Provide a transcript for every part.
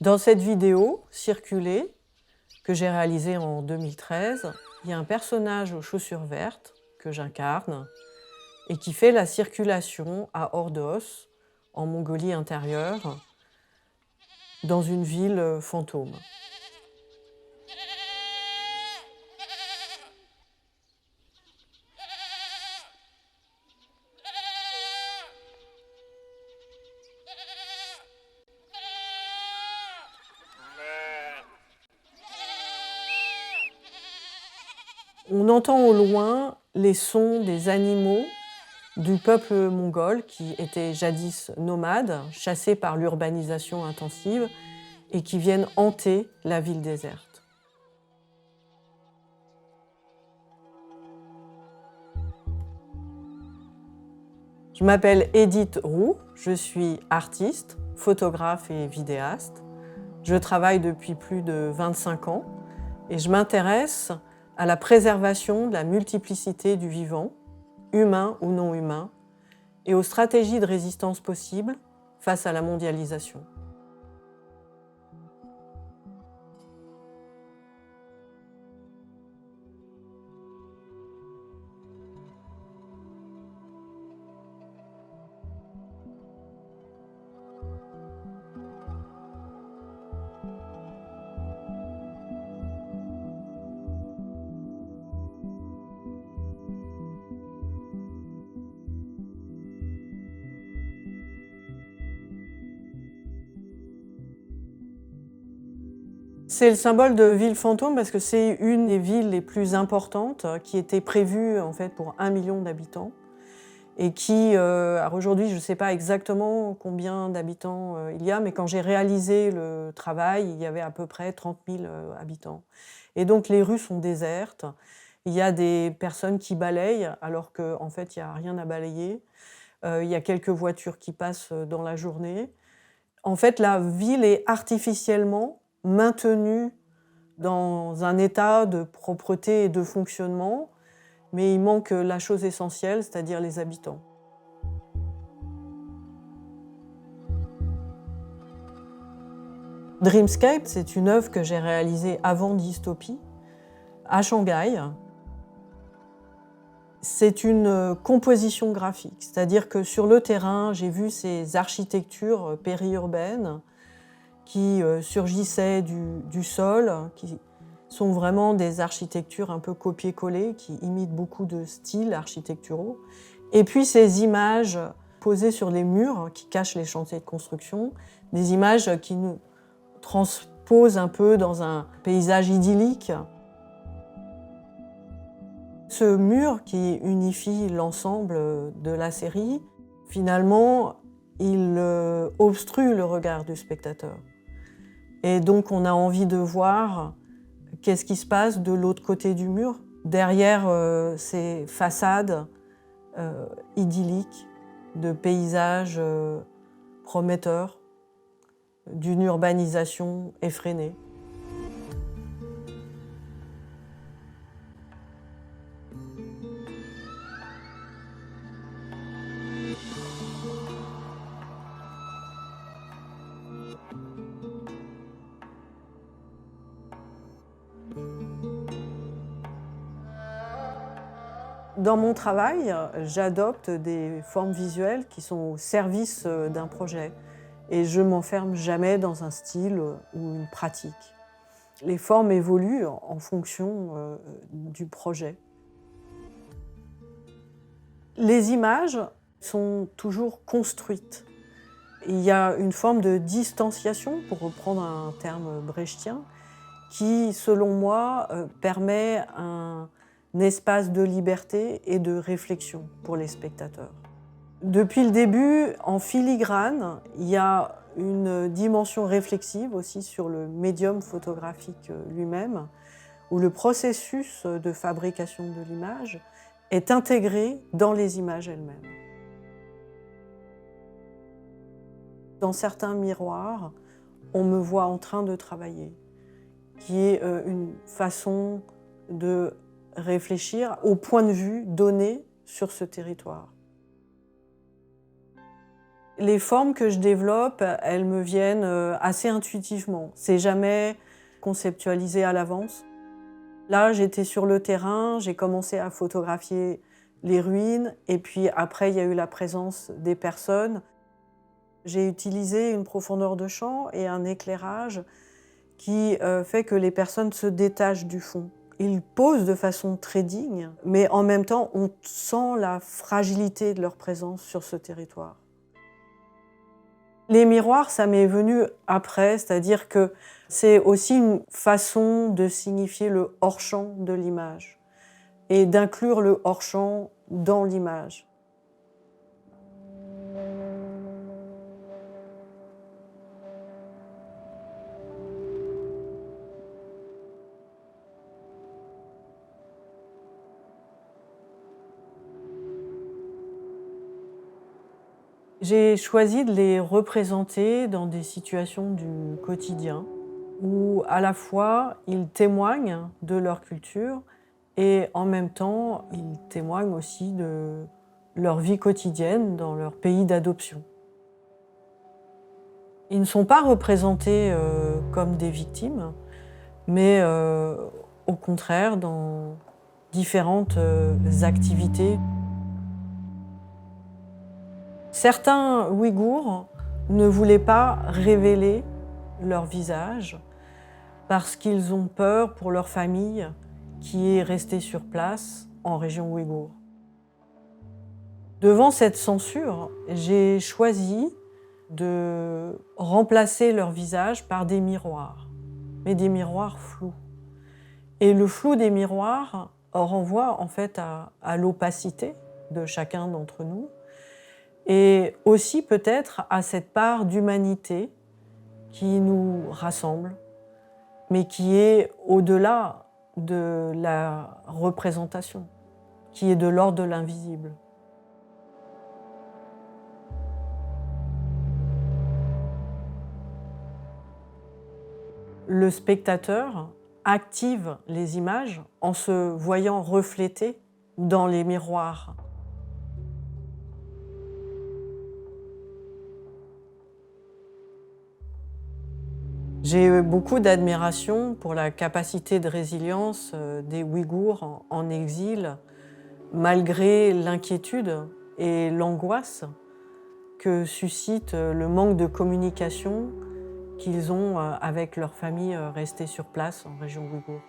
Dans cette vidéo circulée, que j'ai réalisée en 2013, il y a un personnage aux chaussures vertes que j'incarne et qui fait la circulation à Ordos, en Mongolie intérieure, dans une ville fantôme. On entend au loin les sons des animaux du peuple mongol qui était jadis nomade, chassé par l'urbanisation intensive et qui viennent hanter la ville déserte. Je m'appelle Edith Roux, je suis artiste, photographe et vidéaste. Je travaille depuis plus de 25 ans et je m'intéresse à la préservation de la multiplicité du vivant, humain ou non humain, et aux stratégies de résistance possibles face à la mondialisation. C'est le symbole de ville fantôme parce que c'est une des villes les plus importantes qui était prévue en fait pour 1 million d'habitants et qui, alors aujourd'hui je ne sais pas exactement combien d'habitants il y a, mais quand j'ai réalisé le travail, il y avait à peu près 30 000 habitants. Et donc les rues sont désertes, il y a des personnes qui balayent alors qu'en fait il n'y a rien à balayer, il y a quelques voitures qui passent dans la journée. En fait, la ville est artificiellement maintenue dans un état de propreté et de fonctionnement, mais il manque la chose essentielle, c'est-à-dire les habitants. Dreamscape, c'est une œuvre que j'ai réalisée avant Dystopie, à Shanghai. C'est une composition graphique, c'est-à-dire que sur le terrain, j'ai vu ces architectures périurbaines qui surgissaient du sol, qui sont vraiment des architectures un peu copier-coller, qui imitent beaucoup de styles architecturaux. Et puis ces images posées sur les murs qui cachent les chantiers de construction, des images qui nous transposent un peu dans un paysage idyllique. Ce mur qui unifie l'ensemble de la série, finalement, il obstrue le regard du spectateur. Et donc on a envie de voir qu'est-ce qui se passe de l'autre côté du mur, derrière ces façades idylliques de paysages prometteurs, d'une urbanisation effrénée. Dans mon travail, j'adopte des formes visuelles qui sont au service d'un projet et je m'enferme jamais dans un style ou une pratique. Les formes évoluent en fonction du projet. Les images sont toujours construites. Il y a une forme de distanciation, pour reprendre un terme brechtien, qui, selon moi, permet un espace de liberté et de réflexion pour les spectateurs. Depuis le début, en filigrane, il y a une dimension réflexive aussi sur le médium photographique lui-même, où le processus de fabrication de l'image est intégré dans les images elles-mêmes. Dans certains miroirs, on me voit en train de travailler, qui est une façon de réfléchir au point de vue donné sur ce territoire. Les formes que je développe, elles me viennent assez intuitivement. C'est jamais conceptualisé à l'avance. Là, j'étais sur le terrain, j'ai commencé à photographier les ruines et puis après, il y a eu la présence des personnes. J'ai utilisé une profondeur de champ et un éclairage qui fait que les personnes se détachent du fond. Ils posent de façon très digne, mais en même temps, on sent la fragilité de leur présence sur ce territoire. Les miroirs, ça m'est venu après, c'est-à-dire que c'est aussi une façon de signifier le hors-champ de l'image et d'inclure le hors-champ dans l'image. J'ai choisi de les représenter dans des situations du quotidien où à la fois ils témoignent de leur culture et en même temps ils témoignent aussi de leur vie quotidienne dans leur pays d'adoption. Ils ne sont pas représentés comme des victimes, mais au contraire dans différentes activités. Certains Ouïghours ne voulaient pas révéler leur visage parce qu'ils ont peur pour leur famille qui est restée sur place en région ouïghour. Devant cette censure, j'ai choisi de remplacer leur visage par des miroirs, mais des miroirs flous. Et le flou des miroirs renvoie en fait à l'opacité de chacun d'entre nous et aussi peut-être à cette part d'humanité qui nous rassemble, mais qui est au-delà de la représentation, qui est de l'ordre de l'invisible. Le spectateur active les images en se voyant reflété dans les miroirs. J'ai eu beaucoup d'admiration pour la capacité de résilience des Ouïghours en exil, malgré l'inquiétude et l'angoisse que suscite le manque de communication qu'ils ont avec leur famille restée sur place en région ouïghour.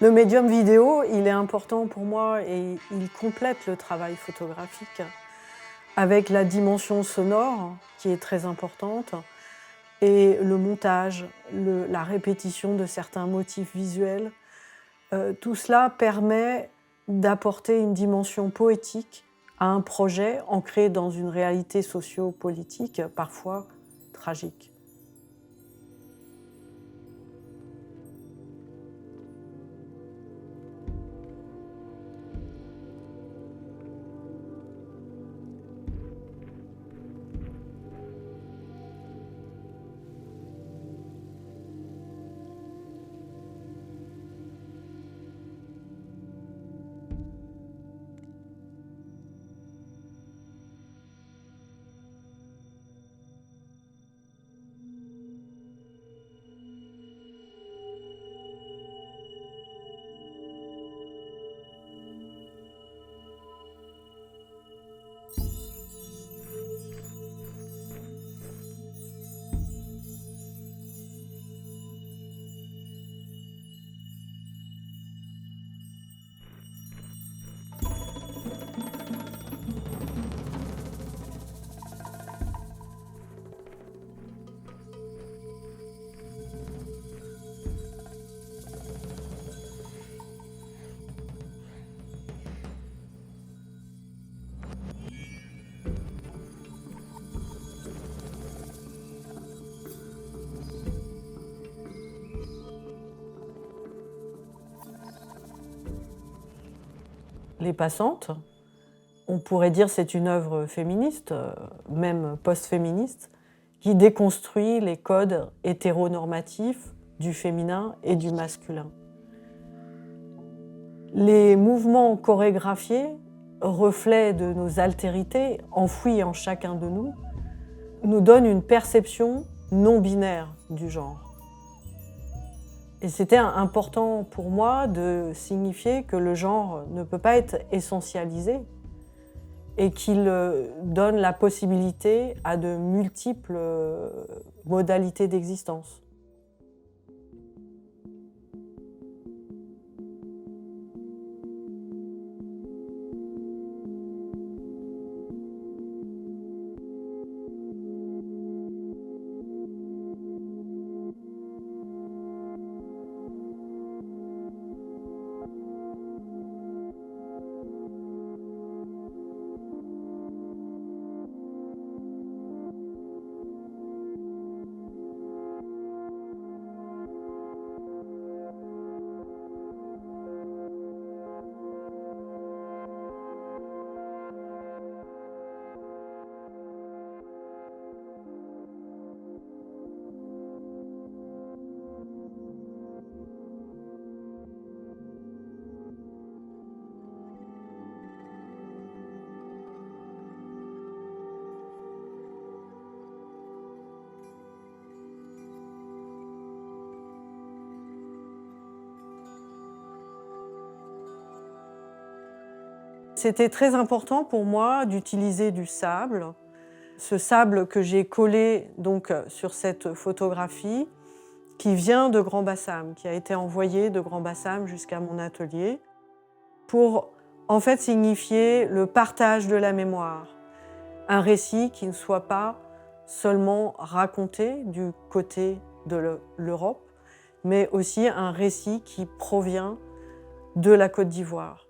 Le médium vidéo, il est important pour moi et il complète le travail photographique avec la dimension sonore qui est très importante et le montage, la répétition de certains motifs visuels. Tout cela permet d'apporter une dimension poétique à un projet ancré dans une réalité socio-politique parfois tragique. Les passantes. On pourrait dire que c'est une œuvre féministe, même post-féministe, qui déconstruit les codes hétéronormatifs du féminin et du masculin. Les mouvements chorégraphiés, reflets de nos altérités enfouies en chacun de nous donnent une perception non binaire du genre. Et c'était important pour moi de signifier que le genre ne peut pas être essentialisé et qu'il donne la possibilité à de multiples modalités d'existence. C'était très important pour moi d'utiliser du sable. Ce sable que j'ai collé donc sur cette photographie qui vient de Grand-Bassam, qui a été envoyé de Grand-Bassam jusqu'à mon atelier pour en fait signifier le partage de la mémoire. Un récit qui ne soit pas seulement raconté du côté de l'Europe, mais aussi un récit qui provient de la Côte d'Ivoire.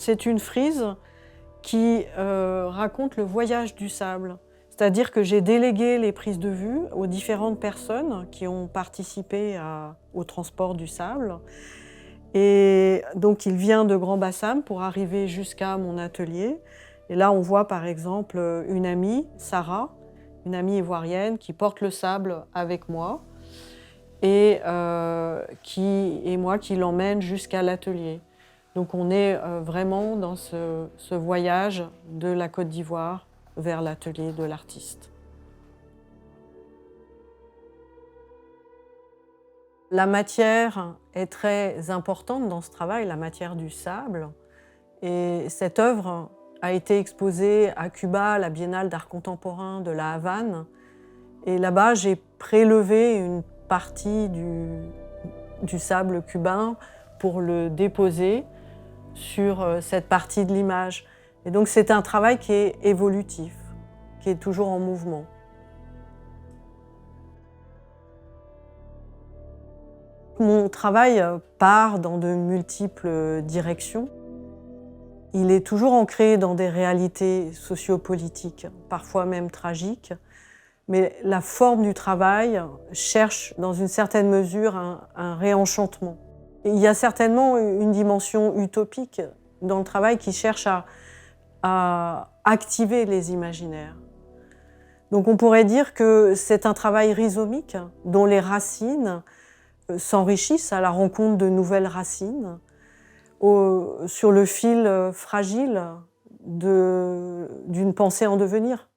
C'est une frise qui raconte le voyage du sable. C'est-à-dire que j'ai délégué les prises de vue aux différentes personnes qui ont participé au transport du sable. Et donc il vient de Grand-Bassam pour arriver jusqu'à mon atelier. Et là on voit par exemple une amie, Sarah, une amie ivoirienne qui porte le sable avec moi et moi qui l'emmène jusqu'à l'atelier. Donc on est vraiment dans ce voyage de la Côte d'Ivoire vers l'atelier de l'artiste. La matière est très importante dans ce travail, la matière du sable. Et cette œuvre a été exposée à Cuba, à la Biennale d'art contemporain de la Havane. Et là-bas, j'ai prélevé une partie du sable cubain pour le déposer sur cette partie de l'image. Et donc c'est un travail qui est évolutif, qui est toujours en mouvement. Mon travail part dans de multiples directions. Il est toujours ancré dans des réalités sociopolitiques, parfois même tragiques, mais la forme du travail cherche dans une certaine mesure un réenchantement. Il y a certainement une dimension utopique dans le travail qui cherche à activer les imaginaires. Donc on pourrait dire que c'est un travail rhizomique dont les racines s'enrichissent à la rencontre de nouvelles racines sur le fil fragile d'une pensée en devenir.